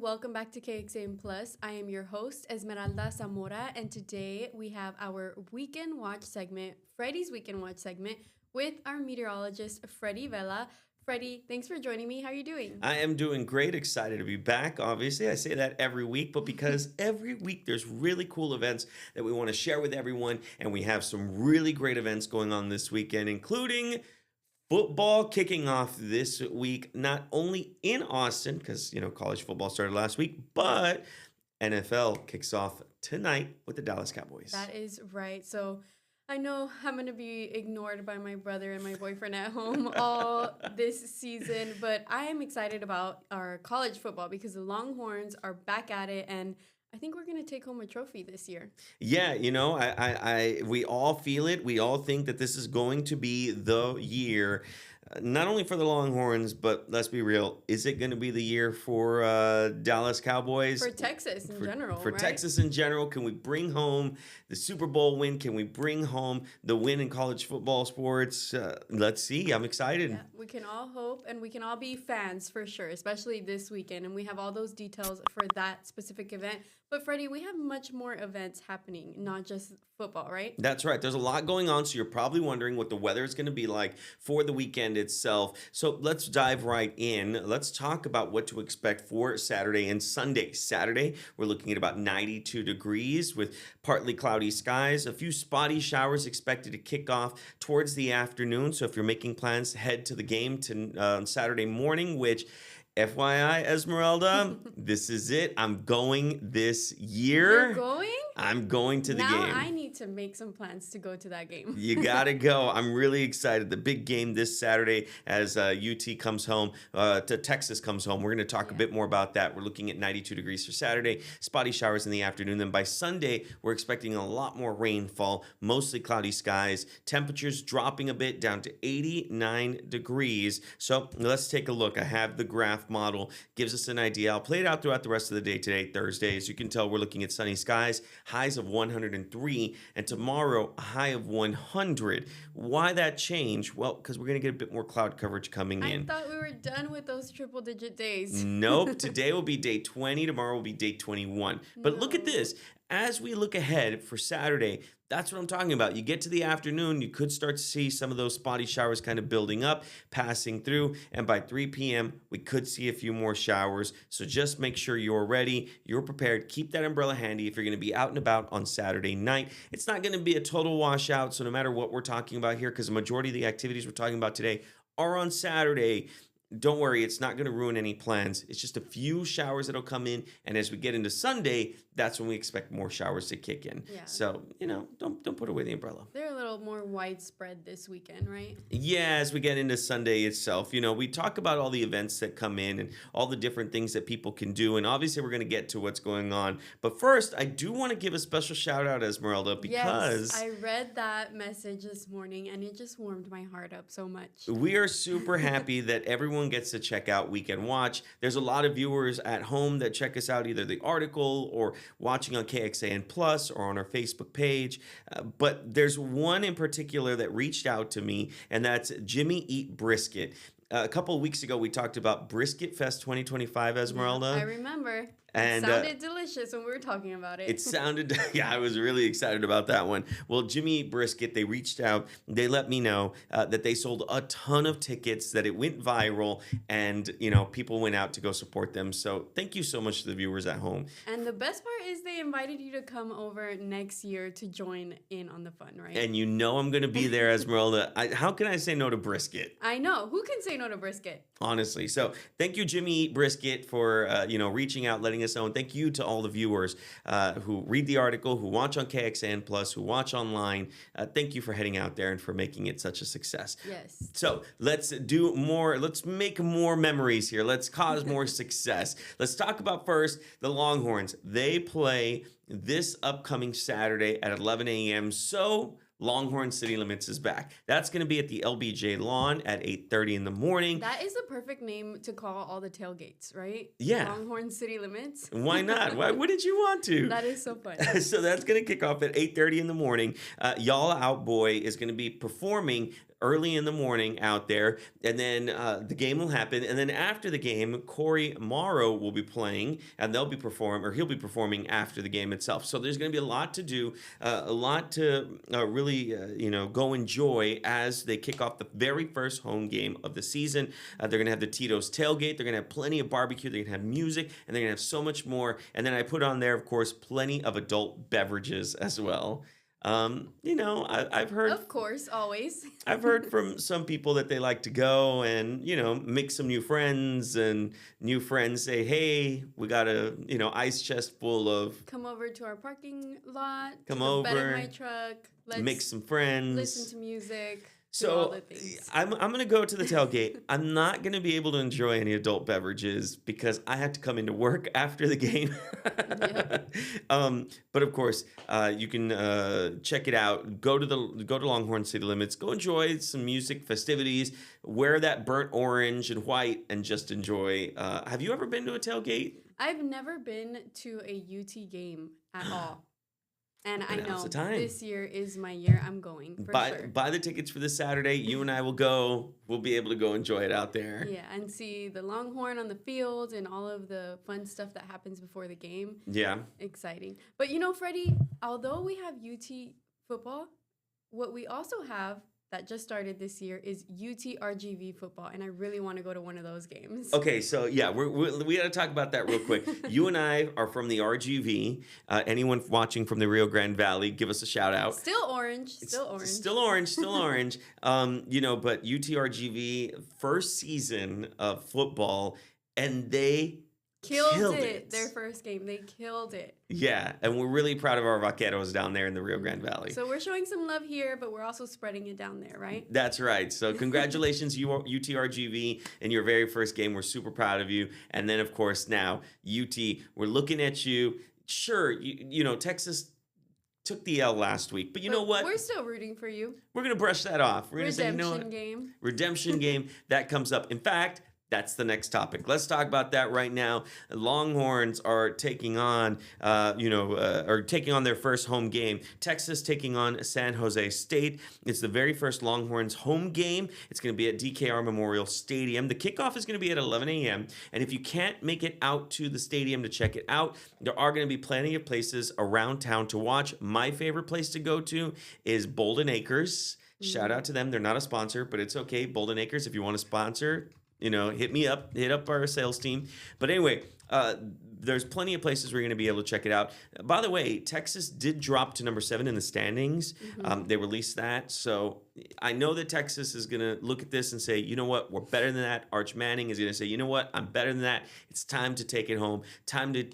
welcome back to KXAN Plus. I am your host, Esmeralda Zamora, and today we have our Weekend Watch segment, Freddy's Weekend Watch segment, with our meteorologist, Freddy Vella. Freddy, thanks for joining me. How are you doing? I am doing great, excited to be back. Obviously, I say that every week, but because every week there's really cool events that we want to share with everyone, and we have some really great events going on this weekend, including football kicking off this week, not only in Austin, because, college football started last week, but NFL kicks off tonight with the Dallas Cowboys. That is right. So I know I'm going to be ignored by my brother and my boyfriend at home all this season, but I am excited about our college football because the Longhorns are back at it, and I think we're going to take home a trophy this year. Yeah, we all feel it. We all think that this is going to be the year, not only for the Longhorns, but let's be real, is it going to be the year for Dallas Cowboys? For Texas in general, For right? Texas in general, can we bring home the Super Bowl win? Can we bring home the win in college football sports? Let's see. I'm excited. Yeah, we can all hope, and we can all be fans for sure, especially this weekend. And we have all those details for that specific event. But Freddie, we have much more events happening, not just football, right? That's right. There's a lot going on, so you're probably wondering what the weather is going to be like for the weekend itself. So let's dive right in. Let's talk about what to expect for Saturday and Sunday. Saturday, we're looking at about 92 degrees with partly cloudy skies. A few spotty showers expected to kick off towards the afternoon. So if you're making plans, head to the game on Saturday morning, which FYI, Esmeralda, this is it. I'm going this year. You're going? I'm going to the game. Now I need to make some plans to go to that game. You gotta go. I'm really excited. The big game this Saturday as UT comes home, to Texas comes home. We're going to talk a bit more about that. We're looking at 92 degrees for Saturday, spotty showers in the afternoon. Then by Sunday, we're expecting a lot more rainfall, mostly cloudy skies, temperatures dropping a bit down to 89 degrees. So let's take a look. I have the graph model, gives us an idea. I'll play it out throughout the rest of the day today, Thursday. As you can tell, we're looking at sunny skies, highs of 103, and tomorrow a high of 100. Why that change? Well, because we're going to get a bit more cloud coverage coming in. I thought we were done with those triple-digit days. Nope. Today will be day 20. Tomorrow will be day 21. But look at this. As we look ahead for Saturday, that's what I'm talking about. You get to the afternoon, you could start to see some of those spotty showers kind of building up, passing through, and by 3 p.m., we could see a few more showers. So just make sure you're ready, you're prepared. Keep that umbrella handy if you're going to be out and about on Saturday night. It's not going to be a total washout, so no matter what we're talking about here, because the majority of the activities we're talking about today are on Saturday, don't worry, it's not going to ruin any plans. It's just a few showers that'll come in, and as we get into Sunday, that's when we expect more showers to kick in. Yeah. So, don't put away the umbrella. They're a little more widespread this weekend, right? Yeah, as we get into Sunday itself, we talk about all the events that come in and all the different things that people can do, and obviously we're going to get to what's going on. But first, I do want to give a special shout out, Esmeralda, because Yes, I read that message this morning, and it just warmed my heart up so much. we are super happy that everyone gets to check out Weekend Watch. There's a lot of viewers at home that check us out, either the article or watching on KXAN Plus or on our Facebook page. But there's one in particular that reached out to me, and that's Jimmy Eat Brisket. A couple of weeks ago, we talked about Brisket Fest 2025, Esmeralda. I remember. And, it sounded delicious when we were talking about it. It sounded, yeah, I was really excited about that one. Well, Jimmy Eat Brisket, they reached out. They let me know that they sold a ton of tickets, that it went viral, and, people went out to go support them. So thank you so much to the viewers at home. And the best part is they invited you to come over next year to join in on the fun, right? And I'm going to be there, Esmeralda. How can I say no to brisket? I know. Who can say no to brisket? Honestly. So thank you, Jimmy Eat Brisket, for, reaching out, letting us know. And thank you to all the viewers who read the article, who watch on KXAN Plus, who watch online. Thank you for heading out there and for making it such a success. Yes. So let's do more. Let's make more memories here. Let's cause more success. Let's talk about first the Longhorns. They play this upcoming Saturday at 11 a.m. So Longhorn City Limits is back. That's going to be at the LBJ Lawn at 8:30 in the morning. That is the perfect name to call all the tailgates, right? Yeah. Longhorn City Limits. Why not? Why wouldn't you want to? That is so fun. So that's going to kick off at 8:30 in the morning. Y'all Out Boy is going to be performing early in the morning out there, and then the game will happen. And then after the game, Corey Morrow will be playing, and he'll be performing after the game itself. So there's going to be a lot to do, a lot to really, go enjoy as they kick off the very first home game of the season. They're going to have the Tito's tailgate. They're going to have plenty of barbecue. They're going to have music, and they're going to have so much more. And then I put on there, of course, plenty of adult beverages as well. I've heard, of course, always. I've heard from some people that they like to go and, make some new friends, and new friends say, hey, we got a, ice chest full of. Come over to our parking lot. Come to the over. bed of my truck. Let's make some friends. Listen to music. So I'm going to go to the tailgate. I'm not going to be able to enjoy any adult beverages because I have to come into work after the game. But of course, you can check it out. Go to Longhorn City Limits. Go enjoy some music, festivities. Wear that burnt orange and white, and just enjoy. Have you ever been to a tailgate? I've never been to a UT game at all. And I know this year is my year. I'm going for sure. Buy the tickets for this Saturday. You and I will go. We'll be able to go enjoy it out there. Yeah, and see the Longhorn on the field and all of the fun stuff that happens before the game. Yeah. Exciting. But Freddie, although we have UT football, what we also have that just started this year is UT RGV football, and I really want to go to one of those games. Okay, so yeah, we got to talk about that real quick. You and I are from the RGV. Anyone watching from the Rio Grande Valley, give us a shout out. Still orange. Still orange. But UT RGV, first season of football, and they killed it. Their first game. They killed it. Yeah, and we're really proud of our vaqueros down there in the Rio Grande Valley. So we're showing some love here, but we're also spreading it down there, right? That's right. So congratulations, UTRGV, in your very first game. We're super proud of you. And then, of course, now, UT, we're looking at you. Sure, Texas took the L last week, but you know what? We're still rooting for you. We're going to brush that off. We're going to say, game. Redemption game. That comes up. In fact, that's the next topic. Let's talk about that right now. Longhorns are taking on, taking on their first home game. Texas taking on San Jose State. It's the very first Longhorns home game. It's going to be at DKR Memorial Stadium. The kickoff is going to be at 11 a.m. And if you can't make it out to the stadium to check it out, there are going to be plenty of places around town to watch. My favorite place to go to is Bolden Acres. Shout out to them. They're not a sponsor, but it's okay. Bolden Acres, if you want to sponsor, hit me up, hit up our sales team. But anyway, there's plenty of places where you're going to be able to check it out. By the way, Texas did drop to number 7 in the standings. They released that. So I know that Texas is going to look at this and say, you know what, we're better than that. Arch Manning is going to say, you know what, I'm better than that. It's time to take it home. Time to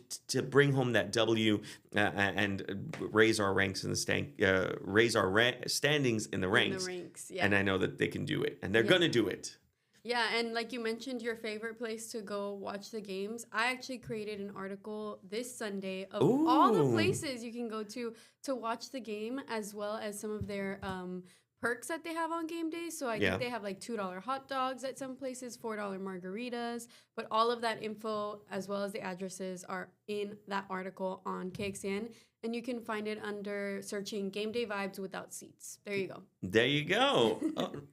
bring home that W and raise our ranks in the standings in the ranks. Yeah. And I know that they can do it, and they're going to do it. Yeah, and like you mentioned, your favorite place to go watch the games. I actually created an article this Sunday of all the places you can go to watch the game, as well as some of their perks that they have on game day. So I think they have like $2 hot dogs at some places, $4 margaritas. But all of that info, as well as the addresses, are in that article on KXAN. And you can find it under searching Game Day Vibes Without Seats. There you go. There you go.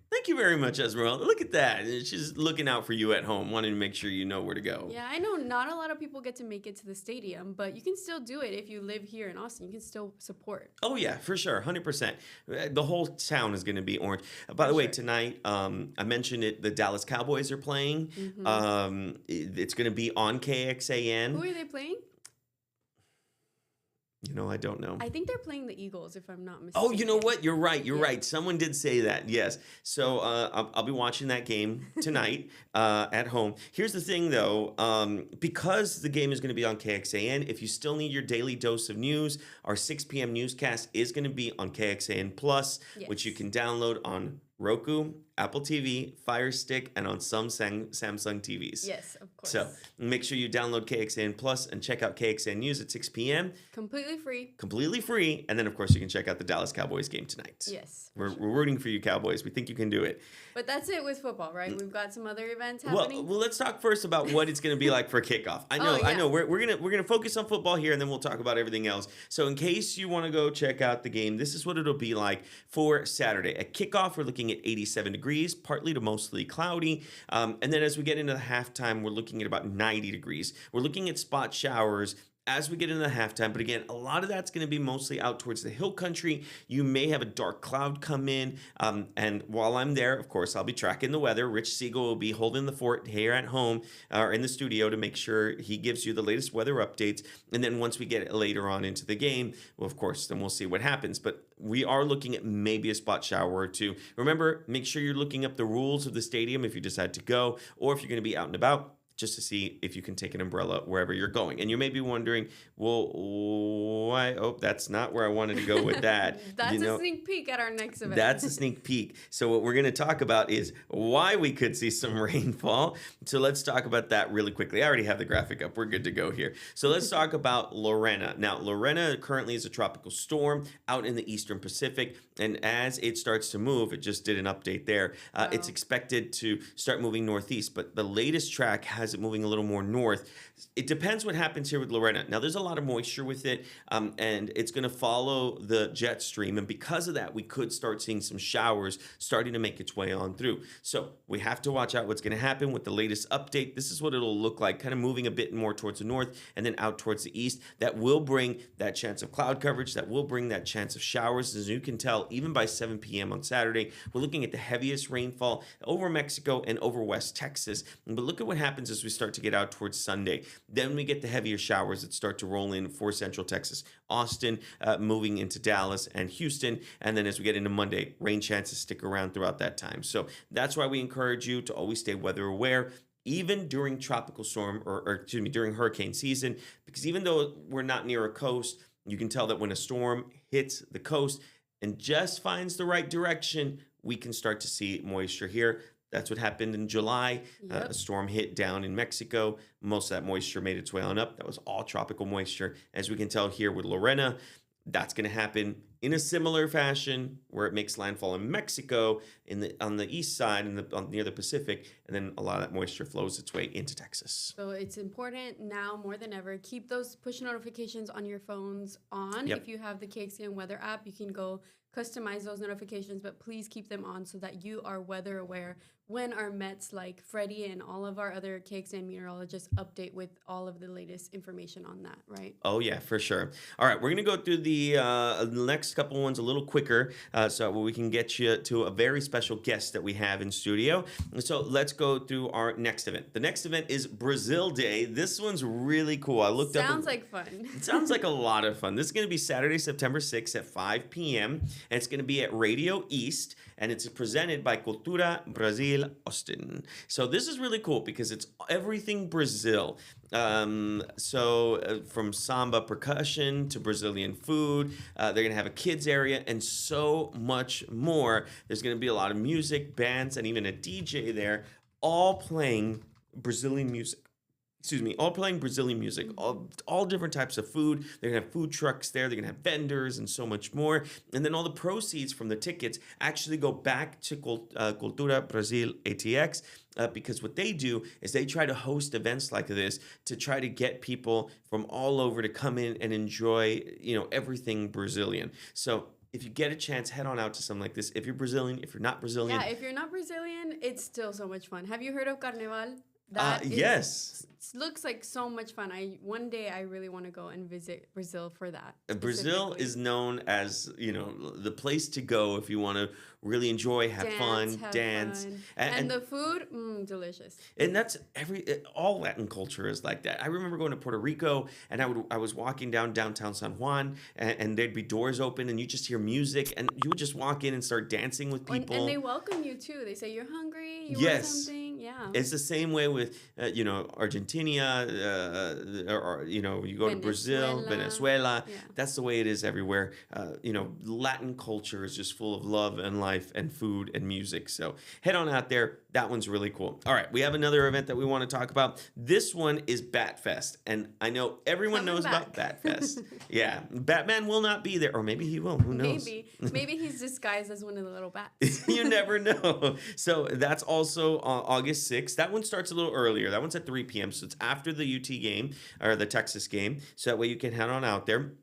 Thank you very much, Esmeralda. Look at that. She's looking out for you at home, wanting to make sure you know where to go. Yeah, I know not a lot of people get to make it to the stadium, but you can still do it if you live here in Austin. You can still support. Oh, yeah, for sure. 100%. The whole town is going to be orange. By the way, tonight, I mentioned it, the Dallas Cowboys are playing. It's going to be on KXAN. Who are they playing? I don't know. I think they're playing the Eagles, if I'm not mistaken. Oh, you know what? You're right. You're right. Someone did say that. Yes. So I'll be watching that game tonight at home. Here's the thing, though. Because the game is going to be on KXAN, if you still need your daily dose of news, our 6 p.m. newscast is going to be on KXAN Plus, which you can download on Roku, Apple TV, Fire Stick, and on some Samsung TVs. Yes, of course. So make sure you download KXAN Plus and check out KXAN News at 6 p.m. Completely free. Completely free. And then, of course, you can check out the Dallas Cowboys game tonight. Yes. We're rooting for you, Cowboys. We think you can do it. But that's it with football, right? We've got some other events happening. Well, let's talk first about what it's going to be like for kickoff. I know. We're gonna focus on football here, and then we'll talk about everything else. So in case you want to go check out the game, this is what it'll be like for Saturday. At kickoff, we're looking looking at 87 degrees, partly to mostly cloudy. And then as we get into the halftime, we're looking at about 90 degrees. We're looking at spot showers as we get into the halftime. But again, a lot of that's going to be mostly out towards the hill country. You may have a dark cloud come in. And while I'm there, of course, I'll be tracking the weather. Rich Siegel will be holding the fort here at home or in the studio to make sure he gives you the latest weather updates. And then once we get later on into the game, well, of course, then we'll see what happens. But we are looking at maybe a spot shower or two. Remember, make sure you're looking up the rules of the stadium if you decide to go, or if you're going to be out and about, just to see if you can take an umbrella wherever you're going. And you may be wondering, well, why? Oh, that's not where I wanted to go with that. That's a sneak peek at our next event. That's a sneak peek. So what we're going to talk about is why we could see some rainfall. So let's talk about that really quickly. I already have the graphic up. We're good to go here. So let's talk about Lorena. Now, Lorena currently is a tropical storm out in the eastern Pacific. And as it starts to move, it just did an update there. Wow. It's expected to start moving northeast, but the latest track has it moving a little more north. It depends what happens here with Lorena. Now, there's a lot of moisture with it, and it's going to follow the jet stream. And because of that, we could start seeing some showers starting to make its way on through. So we have to watch out what's going to happen with the latest update. This is what it'll look like, kind of moving a bit more towards the north and then out towards the east. That will bring that chance of cloud coverage. That will bring that chance of showers. As you can tell, even by 7 p.m. on Saturday, we're looking at the heaviest rainfall over Mexico and over West Texas. But look at what happens as we start to get out towards Sunday. Then we get the heavier showers that start to roll in for Central Texas, Austin, moving into Dallas and Houston. And then as we get into Monday, rain chances stick around throughout that time. So that's why we encourage you to always stay weather aware, even during tropical storm during hurricane season, because even though we're not near a coast, you can tell that when a storm hits the coast and just finds the right direction, we can start to see moisture here. That's what happened in July. Yep. A storm hit down in Mexico. Most of that moisture made its way on up. That was all tropical moisture. As we can tell here with Lorena, that's going to happen in a similar fashion where it makes landfall in Mexico on the east side and near the Pacific, and then a lot of that moisture flows its way into Texas. So it's important now more than ever, keep those push notifications on your phones on. Yep. If you have the KXAN weather app, you can go customize those notifications, but please keep them on so that you are weather aware when our Mets like Freddy and all of our other KXAN meteorologists update with all of the latest information on that, right? Oh, yeah, for sure. All right, we're going to go through the next couple ones a little quicker so we can get you to a very special guest that we have in studio. So let's go through our next event. The next event is Brazil Day. This one's really cool. I looked up. Sounds like fun. It sounds like a lot of fun. This is going to be Saturday, September 6th at 5 p.m. And it's going to be at Radio East. And it's presented by Cultura Brazil Austin. So this is really cool because it's everything Brazil. From samba percussion to Brazilian food. They're going to have a kids area and so much more. There's going to be a lot of music, bands, and even a DJ there, all playing Brazilian music. All playing Brazilian music, all different types of food. They're going to have food trucks there. They're going to have vendors and so much more. And then all the proceeds from the tickets actually go back to Cultura Brazil ATX because what they do is they try to host events like this to try to get people from all over to come in and enjoy, everything Brazilian. So if you get a chance, head on out to something like this. If you're Brazilian, if you're not Brazilian. Yeah, if you're not Brazilian, it's still so much fun. Have you heard of Carnaval? Yes. Looks like so much fun. One day I really want to go and visit Brazil for that. Brazil is known as, the place to go if you want to really enjoy, have fun, dance. And the food, delicious. And that's all Latin culture is like that. I remember going to Puerto Rico and I was walking downtown San Juan and there'd be doors open and you just hear music and you would just walk in and start dancing with people. And they welcome you too. They say, you're hungry, you yes. want something. Yeah. It's the same way with, Argentina, or you go to Brazil, Venezuela. Yeah. That's the way it is everywhere. Latin culture is just full of love and life and food and music. So head on out there. That one's really cool. All right, we have another event that we want to talk about. This one is Bat Fest, and I know everyone knows about Bat Fest. Yeah, Batman will not be there, or maybe he will. Who knows? Maybe he's disguised as one of the little bats. You never know. So that's also August 6th. That one starts a little earlier. That one's at 3 p.m. So it's after the UT game or the Texas game. So that way you can head on out there.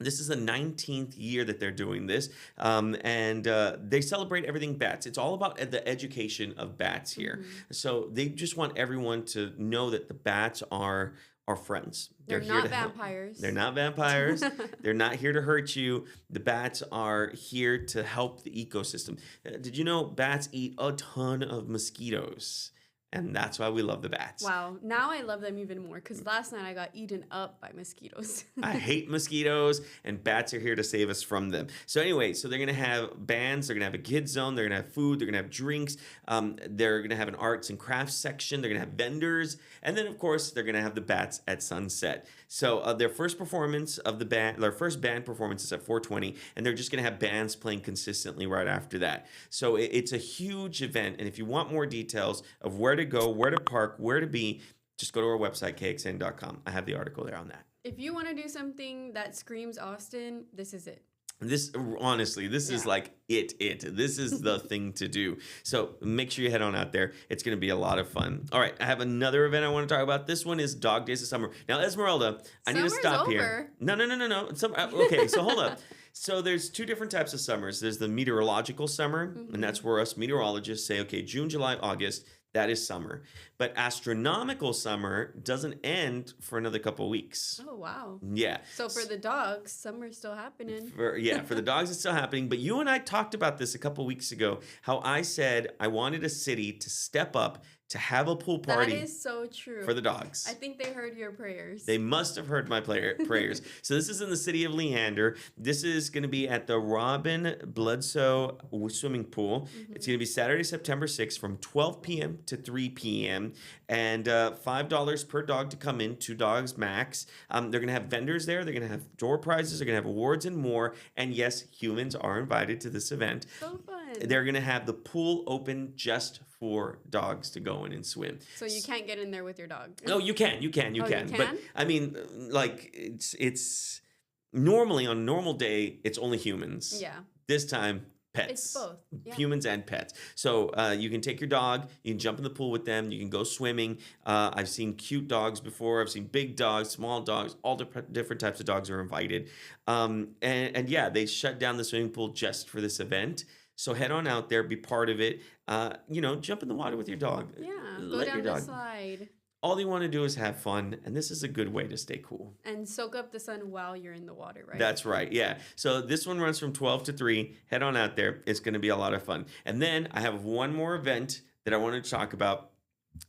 This is the 19th year that they're doing this, and they celebrate everything bats. It's all about the education of bats here. Mm-hmm. So they just want everyone to know that the bats are our friends. They're here not to help. vampires. They're not vampires. They're not here to hurt you. The bats are here to help the ecosystem. Did you know bats eat a ton of mosquitoes? And that's why we love the bats. Wow. Now I love them even more because last night I got eaten up by mosquitoes. I hate mosquitoes, and bats are here to save us from them. So anyway, so they're going to have bands. They're going to have a kids zone. They're going to have food. They're going to have drinks. They're going to have an arts and crafts section. They're going to have vendors. And then, of course, they're going to have the bats at sunset. So their first performance of the band, their first band performance is at 4:20, and they're just going to have bands playing consistently right after that. So it's a huge event. And if you want more details of where to go, where to park, where to be, just go to our website, KXAN.com. I have the article there on that. If you want to do something that screams Austin, this is it. This, honestly, this is like it. This is the thing to do. So make sure you head on out there. It's going to be a lot of fun. All right, I have another event I want to talk about. This one is Dog Days of Summer. Now, Esmeralda, I need to stop here. No. Okay, so hold up. So there's two different types of summers. There's the meteorological summer, and that's where us meteorologists say, okay, June, July, August, that is summer. But astronomical summer doesn't end for another couple of weeks. Oh, wow. Yeah. So for the dogs, summer's still happening. For the dogs, it's still happening. But you and I talked about this a couple of weeks ago, how I said I wanted a city to step up to have a pool party. That is so true. For the dogs. I think they heard your prayers. They must have heard my prayers. So this is in the city of Leander. This is going to be at the Robin Bledsoe Swimming Pool. Mm-hmm. It's going to be Saturday, September 6th from 12 p.m. to 3 p.m. And $5 per dog to come in, 2 dogs max. They're going to have vendors there. They're going to have door prizes. They're going to have awards and more. And yes, humans are invited to this event. So fun. They're going to have the pool open just for dogs to go in and swim. So you can't get in there with your dog? No, you can. You can. But I mean, like it's normally on a normal day, it's only humans. Yeah. This time, pets. It's both. Yeah. Humans and pets. So you can take your dog, you can jump in the pool with them, you can go swimming. I've seen cute dogs before. I've seen big dogs, small dogs, all different types of dogs are invited. And yeah, they shut down the swimming pool just for this event. So head on out there, be part of it. Jump in the water with your dog. Yeah, go down the slide. All you want to do is have fun, and this is a good way to stay cool. And soak up the sun while you're in the water, right? That's right, yeah. So this one runs from 12 to 3. Head on out there. It's going to be a lot of fun. And then I have one more event that I wanted to talk about.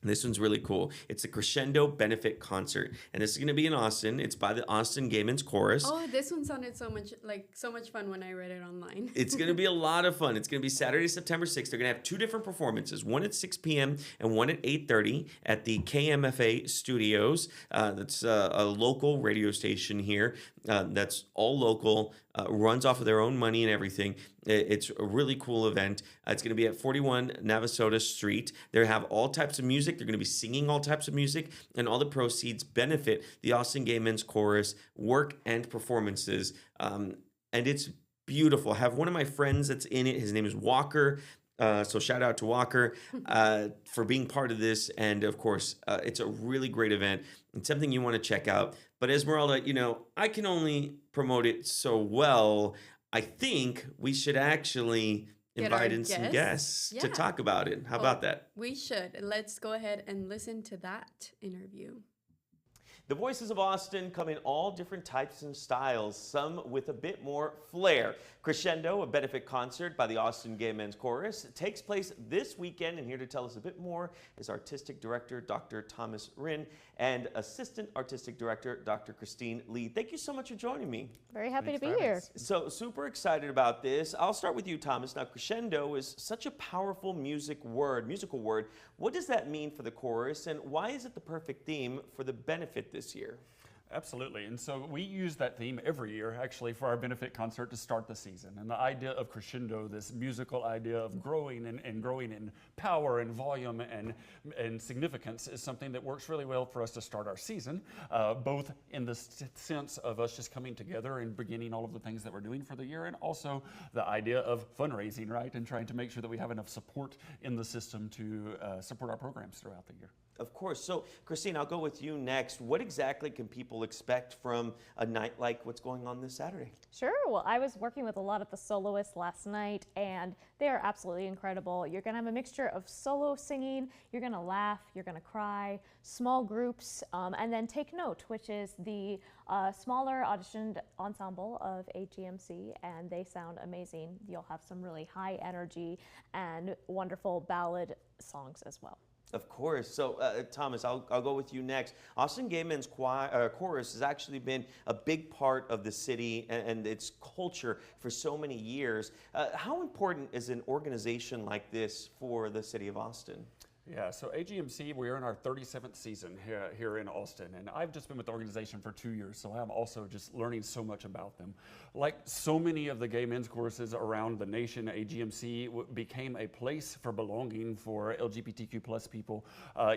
This one's really cool. It's a Crescendo Benefit Concert, and this is going to be in Austin. It's by the Austin Gay Men's Chorus. Oh, this one sounded so much fun when I read it online. It's going to be a lot of fun. It's going to be Saturday, September 6th. They're going to have 2 different performances, one at 6 p.m. and one at 8:30 at the KMFA Studios. That's a local radio station here. That's all local, runs off of their own money and everything. It's a really cool event. It's going to be at 41 Navasota Street. They have all types of music. They're going to be singing all types of music, and all the proceeds benefit the Austin Gay Men's Chorus work and performances. And it's beautiful. I have one of my friends that's in it. His name is Walker. So shout out to Walker for being part of this. And of course, it's a really great event. It's something you want to check out. But Esmeralda, I can only promote it so well. I think we should actually invite in some guests to talk about it. How about that? We should. Let's go ahead and listen to that interview. The Voices of Austin come in all different types and styles, some with a bit more flair. Crescendo, a benefit concert by the Austin Gay Men's Chorus, takes place this weekend, and here to tell us a bit more is Artistic Director Dr. Thomas Rinn and Assistant Artistic Director Dr. Christine Lee. Thank you so much for joining me. Very happy to be here. So super excited about this. I'll start with you, Thomas. Now, crescendo is such a powerful musical word. What does that mean for the chorus, and why is it the perfect theme for the benefit this year? Absolutely, and so we use that theme every year actually for our benefit concert to start the season. And the idea of crescendo, this musical idea of growing and growing in power and volume and significance, is something that works really well for us to start our season, both in the sense of us just coming together and beginning all of the things that we're doing for the year, and also the idea of fundraising, right, and trying to make sure that we have enough support in the system to support our programs throughout the year. Of course. So, Christine, I'll go with you next. What exactly can people expect from a night like what's going on this Saturday? Sure. Well, I was working with a lot of the soloists last night, and they are absolutely incredible. You're going to have a mixture of solo singing, you're going to laugh, you're going to cry, small groups, and then Take Note, which is the smaller auditioned ensemble of AGMC, and they sound amazing. You'll have some really high energy and wonderful ballad songs as well. Of course. So, Thomas, I'll go with you next. Austin Gay Men's Chorus has actually been a big part of the city and its culture for so many years. How important is an organization like this for the city of Austin? Yeah, so AGMC, we're in our 37th season here in Austin, and I've just been with the organization for 2 years, so I'm also just learning so much about them. Like so many of the gay men's choruses around the nation, AGMC became a place for belonging for LGBTQ plus people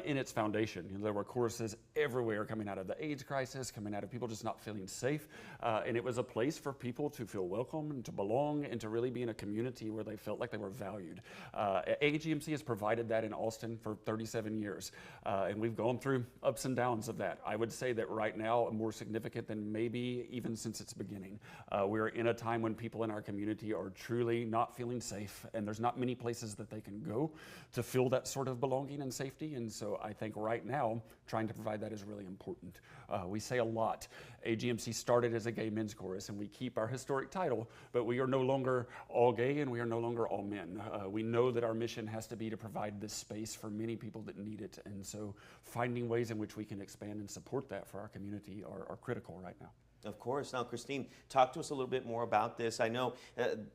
in its foundation. You know, there were choruses everywhere coming out of the AIDS crisis, coming out of people just not feeling safe, and it was a place for people to feel welcome and to belong and to really be in a community where they felt like they were valued. AGMC has provided that in Austin for 37 years, and we've gone through ups and downs of that. I would say that right now, more significant than maybe even since its beginning. We're in a time when people in our community are truly not feeling safe, and there's not many places that they can go to feel that sort of belonging and safety, and so I think right now, trying to provide that is really important. We say a lot, AGMC started as a gay men's chorus, and we keep our historic title, but we are no longer all gay and we are no longer all men. We know that our mission has to be to provide this space for many people that need it, and so finding ways in which we can expand and support that for our community are critical right now. Of course. Now, Christine, talk to us a little bit more about this. I know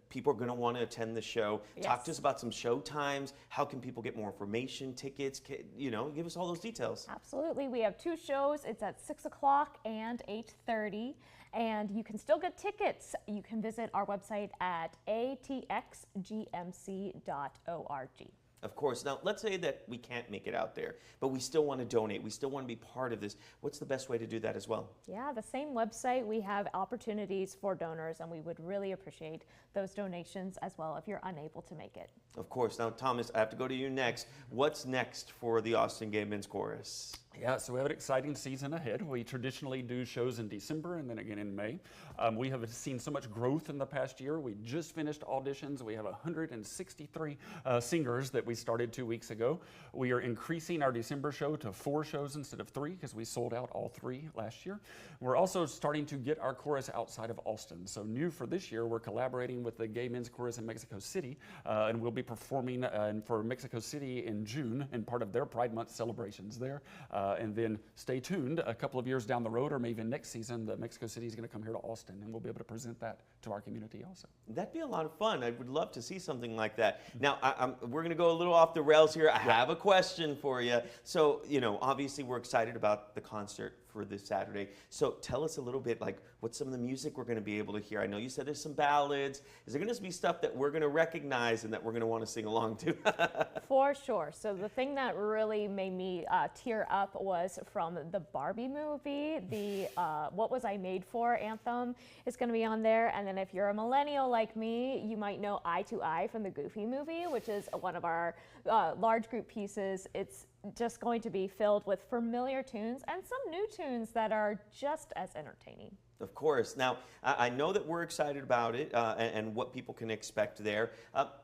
people are going to want to attend the show. Yes. Talk to us about some show times. How can people get more information, tickets? You know, give us all those details. Absolutely. We have 2 shows. It's at 6 o'clock and 8:30. And you can still get tickets. You can visit our website at atxgmc.org. Of course. Now, let's say that we can't make it out there, but we still want to donate. We still want to be part of this. What's the best way to do that as well? Yeah, the same website. We have opportunities for donors, and we would really appreciate those donations as well if you're unable to make it. Of course. Now, Thomas, I have to go to you next. What's next for the Austin Gay Men's Chorus? Yeah, so we have an exciting season ahead. We traditionally do shows in December and then again in May. We have seen so much growth in the past year. We just finished auditions. We have 163 singers that we started 2 weeks ago. We are increasing our December show to 4 shows instead of 3 because we sold out all 3 last year. We're also starting to get our chorus outside of Austin. So new for this year, we're collaborating with the Gay Men's Chorus in Mexico City, and we'll be performing for Mexico City in June in part of their Pride Month celebrations there. And then stay tuned, a couple of years down the road or maybe even next season, the Mexico City is going to come here to Austin, and we'll be able to present that to our community also. That'd be a lot of fun. I would love to see something like that. Now, we're going to go a little off the rails here. I have a question for you. So, you know, obviously we're excited about the concert for this Saturday. So tell us a little bit, like, what's some of the music we're going to be able to hear? I know you said there's some ballads. Is there going to be stuff that we're going to recognize and that we're going to want to sing along to? For sure. So the thing that really made me tear up was from the Barbie movie. The What Was I Made For anthem is going to be on there. And then if you're a millennial like me, you might know Eye to Eye from the Goofy movie, which is one of our large group pieces. It's just going to be filled with familiar tunes and some new tunes that are just as entertaining. Of course. Now, I know that we're excited about it and what people can expect there.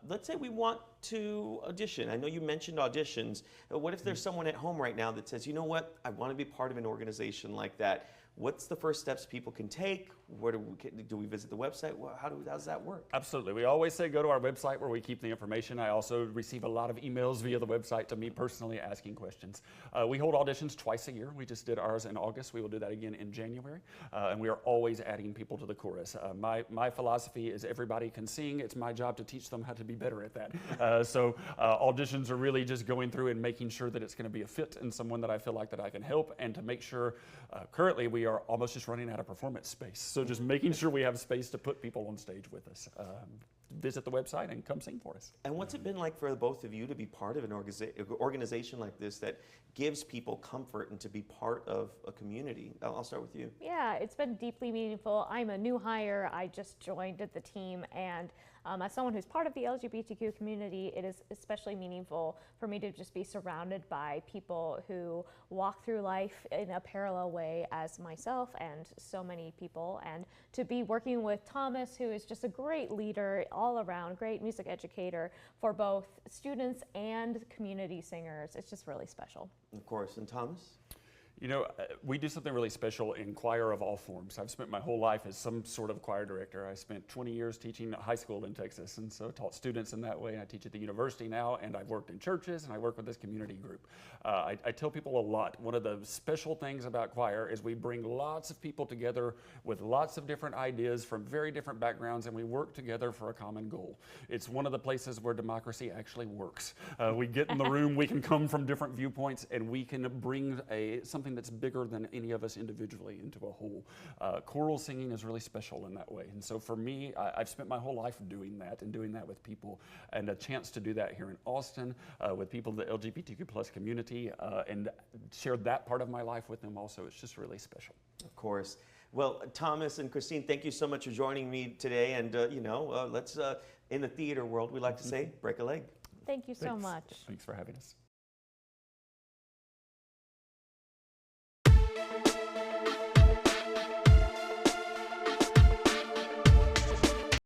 Let's say we want to audition. I know you mentioned auditions. What if there's someone at home right now that says, you know what, I want to be part of an organization like that? What's the first steps people can take? Where do we visit the website? How does that work? Absolutely. We always say go to our website where we keep the information. I also receive a lot of emails via the website to me personally asking questions. We hold auditions twice a year. We just did ours in August. We will do that again in January. And we are always adding people to the chorus. My philosophy is everybody can sing. It's my job to teach them how to be better at that. So auditions are really just going through and making sure that it's going to be a fit and someone that I feel like that I can help, and to make sure currently we are almost just running out of performance space. So just making sure we have space to put people on stage with us. visit the website and come sing for us. And what's it been like for the both of you to be part of an organization like this that gives people comfort and to be part of a community? I'll start with you. Yeah, it's been deeply meaningful. I'm a new hire. I just joined the team, and as someone who's part of the LGBTQ community, it is especially meaningful for me to just be surrounded by people who walk through life in a parallel way as myself and so many people, and to be working with Thomas, who is just a great leader all around, great music educator for both students and community singers. It's just really special. Of course. And Thomas? You know, we do something really special in choir of all forms. I've spent my whole life as some sort of choir director. I spent 20 years teaching high school in Texas, and so taught students in that way. And I teach at the university now, and I've worked in churches, and I work with this community group. I tell people a lot, one of the special things about choir is we bring lots of people together with lots of different ideas from very different backgrounds, and we work together for a common goal. It's one of the places where democracy actually works. We get in the room, we can come from different viewpoints, and we can bring something that's bigger than any of us individually into a whole. Choral singing is really special in that way. And so for me, I've spent my whole life doing that and doing that with people, and a chance to do that here in Austin with people in the LGBTQ plus community and share that part of my life with them also. It's just really special. Of course. Well, Thomas and Christine, thank you so much for joining me today. And, let's, in the theater world, we like to say, break a leg. Thank you so much. Thanks for having us.